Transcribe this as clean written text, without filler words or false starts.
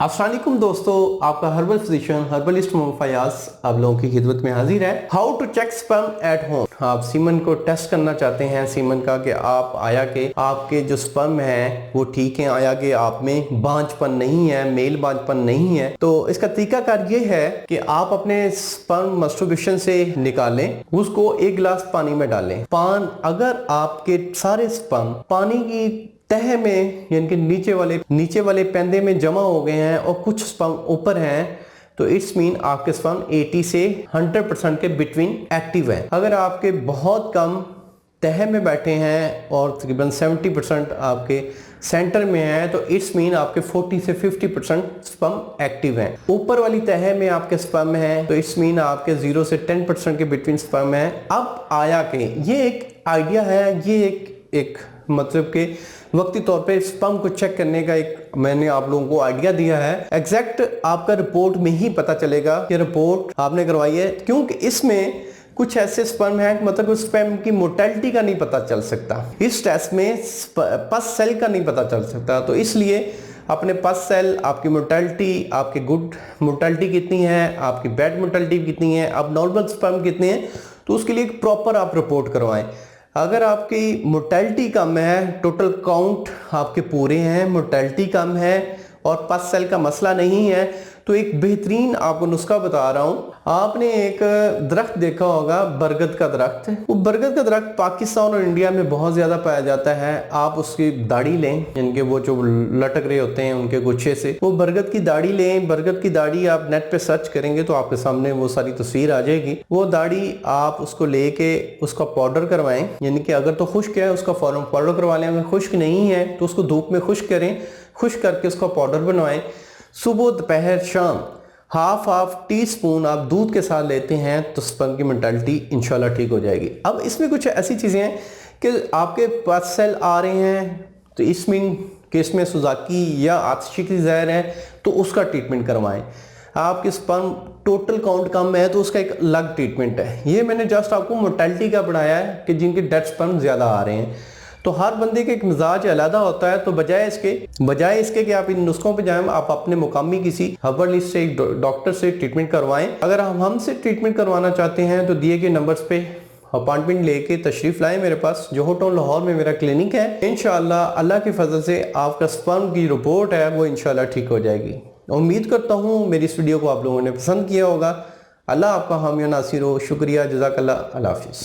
अस्सलाम वालेकुम दोस्तों, आपका herbal physician herbalist Mohammad Fayaz आप लोगों की खिदमत में हाजिर है। How to check sperm at home. आप सीमन को टेस्ट करना चाहते हैं, सीमन का कि आप आया के आपके जो स्पर्म है वो ठीक है, आया कि आप में बांझपन नहीं है, मेल बांझपन नहीं है। तो इसका तरीकाकार ये है कि आप अपने स्पर्म मस्टरबेशन से निकालें, उसको 1 गिलास पानी में डालें। अगर आपके सारे स्पर्म पानी की तह में यानी कि नीचे वाले पैंदे में जमा हो गए हैं और कुछ स्पर्म ऊपर हैं, तो इट्स मीन आपके स्पर्म 80 से 100% के बिटवीन एक्टिव है। अगर आपके बहुत कम तह में बैठे हैं और तकरीबन 70% आपके सेंटर में है, तो इट्स मीन आपके 40 से 50% स्पर्म एक्टिव हैं। ऊपर वाली तह में आपके स्पर्म है, तो इट्स मीन आपके 0 से 10% के बिटवीन स्पर्म है। अब आया के ये एक आइडिया है, ये एक मतलब के वक्ती तौर पे स्पर्म को चेक करने का एक मैंने आप लोगों को आइडिया दिया है। एग्जैक्ट आपका रिपोर्ट में ही पता चलेगा कि रिपोर्ट आपने करवाई है, क्योंकि इसमें कुछ ऐसे स्पर्म हैं मतलब उस स्पर्म की मोर्टेलिटी का नहीं पता चल सकता। इस टेस्ट में पस सेल का नहीं पता चल सकता, तो इसलिए अपने पस सेल, आपकी मोर्टेलिटी, आपकी गुड मोर्टेलिटी कितनी है, आपकी बैड मोर्टेलिटी कितनी है, अब नॉर्मल स्पर्म कितने हैं, तो उसके लिए एक प्रॉपर आप रिपोर्ट करवाएं। अगर आपकी मोर्टेलिटी कम है, टोटल काउंट आपके पूरे हैं, मोर्टेलिटी कम है और पस सेल का मसला नहीं है, तो एक बेहतरीन आपको नुस्खा बता रहा हूं। आपने एक दरख्त देखा होगा, बरगद का दरख्त। वो बरगद का दरख्त पाकिस्तान और इंडिया में बहुत ज्यादा पाया जाता है। आप उसकी दाढ़ी लें, इनके वो जो लटक रहे होते हैं उनके गुच्छे से, वो बरगद की दाढ़ी लें। बरगद की दाढ़ी आप नेट पे सर्च करेंगे तो आपके सामने वो सारी तस्वीर आ जाएगी। वो दाढ़ी आप उसको लेके उसका पाउडर करवाएं, यानी कि अगर तो खुश्क है उसका फौरन पाउडर करवा लें, अगर खुश्क नहीं है तो उसको धूप में खुश्क करें, खुश्क करके उसका पाउडर बनवाएं। सुबह दोपहर शाम हाफ टी स्पून आप दूध के साथ लेते हैं तो स्पर्म की मोर्टेलिटी इंशाल्लाह ठीक हो जाएगी। अब इसमें कुछ ऐसी चीज़ें हैं कि आपके पास सेल आ रहे हैं, तो इसमें केस में सुजाकी या आतिशी की जहर है तो उसका ट्रीटमेंट करवाएं। आपके स्पर्म टोटल काउंट कम है तो उसका एक अलग ट्रीटमेंट है। ये मैंने जस्ट आपको मोर्टेलिटी का पढ़ाया है कि जिनके डेड स्पर्म ज़्यादा आ रहे हैं। तो हर बंदे के एक मिजाज अलग होता है, तो बजाय इसके कि आप इन नुस्खों पे जाएं, आप अपने मुकामी किसी हर्बलिस्ट से, डॉक्टर से ट्रीटमेंट करवाएं। अगर हम हमसे ट्रीटमेंट करवाना चाहते हैं तो दिए गए नंबर्स पे अपॉइंटमेंट लेके तशरीफ लाएं मेरे पास। जोहर टाउन लाहौर में मेरा क्लिनिक है। इंशाल्लाह अल्लाह के फजल से आपका स्पर्म की रिपोर्ट है वो इंशाल्लाह ठीक हो जाएगी। उम्मीद करता हूँ मेरी इस वीडियो को आप लोगों ने पसंद किया होगा। अल्लाह आपका हामी नासिर हो। शुक्रिया, जज़ाकल्लाह, अल्लाह हाफिज़।